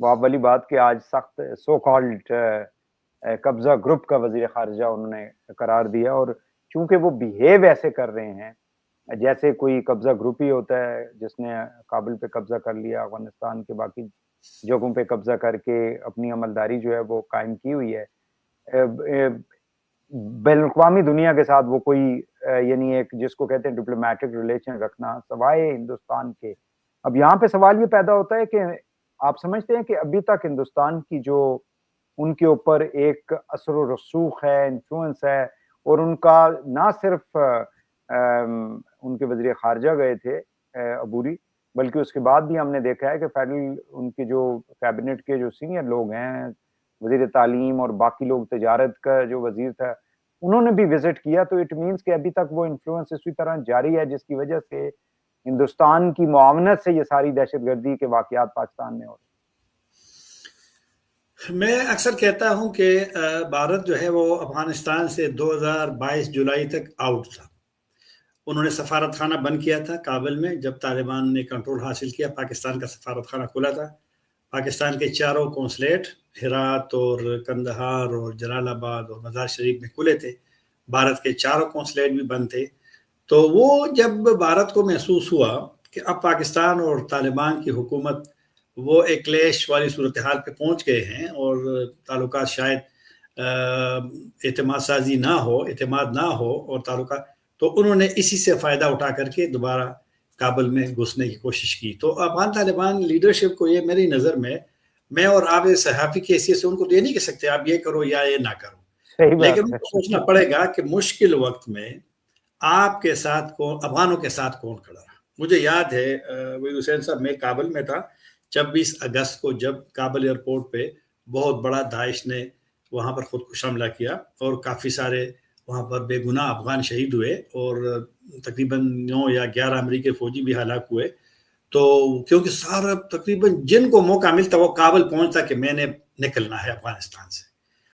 وہ آپ والی بات کہ آج سخت سو کالڈ قبضہ گروپ کا وزیر خارجہ انہوں نے قرار دیا، اور چونکہ وہ بیہیو ایسے کر رہے ہیں جیسے کوئی قبضہ گروپ ہی ہوتا ہے جس نے کابل پہ قبضہ کر لیا، افغانستان کے باقی جگہوں پہ قبضہ کر کے اپنی عملداری جو ہے وہ قائم کی ہوئی ہے، بین الاقوامی دنیا کے ساتھ وہ کوئی یعنی ایک جس کو کہتے ہیں ڈپلومیٹک ریلیشن رکھنا سوائے ہندوستان کے۔ اب یہاں پہ سوال یہ پیدا ہوتا ہے کہ آپ سمجھتے ہیں کہ ابھی تک ہندوستان کی جو ان کے اوپر ایک اثر و رسوخ ہے، انفلوئنس ہے، اور ان کا نہ صرف ان کے وزیر خارجہ گئے تھے عبوری، بلکہ اس کے بعد بھی ہم نے دیکھا ہے کہ فیڈرل ان کے جو کیبنٹ کے جو سینئر لوگ ہیں، وزیر تعلیم اور باقی لوگ، تجارت کا جو وزیر تھا، انہوں نے بھی وزٹ کیا، تو اٹ مینس کہ ابھی تک وہ انفلوئنس اسی طرح جاری ہے، جس کی وجہ سے ہندوستان کی معاونت سے یہ ساری دہشت گردی کے واقعات پاکستان میں ہو رہے ہیں۔ میں اکثر کہتا ہوں کہ بھارت جو ہے وہ افغانستان سے 2022 جولائی تک آؤٹ تھا۔ انہوں نے سفارت خانہ بند کیا تھا کابل میں، جب طالبان نے کنٹرول حاصل کیا پاکستان کا سفارت خانہ کھلا تھا، پاکستان کے چاروں قونصلیٹ ہرات اور کندہار اور جلال آباد اور مزار شریف میں کھلے تھے، بھارت کے چاروں قونصلیٹ بھی بند تھے۔ تو وہ جب بھارت کو محسوس ہوا کہ اب پاکستان اور طالبان کی حکومت وہ ایک کلیش والی صورتحال پہ پہنچ گئے ہیں اور تعلقات شاید اعتماد نہ ہو اور تعلقات، تو انہوں نے اسی سے فائدہ اٹھا کر کے دوبارہ کابل میں گھسنے کی کوشش کی۔ تو افغان طالبان لیڈرشپ کو یہ میری نظر میں اور آپ صحافی کی حیثیت سے ان کو تو یہ نہیں کہہ سکتے آپ یہ کرو یا یہ نہ کرو، لیکن ان کو سوچنا پڑے گا کہ مشکل وقت میں آپ کے ساتھ کون، افغانوں کے ساتھ کون کھڑا رہا۔ مجھے یاد ہے وحید حسین صاحب، میں کابل میں تھا 26 اگست کو، جب کابل ایئرپورٹ پہ بہت بڑا داعش نے وہاں پر خودکش حملہ کیا اور کافی سارے وہاں پر بے گناہ افغان شہید ہوئے اور تقریباً 9 یا 11 امریکی فوجی بھی ہلاک ہوئے۔ تو کیونکہ سارا تقریباً جن کو موقع ملتا وہ کابل پہنچتا کہ میں نے نکلنا ہے افغانستان سے۔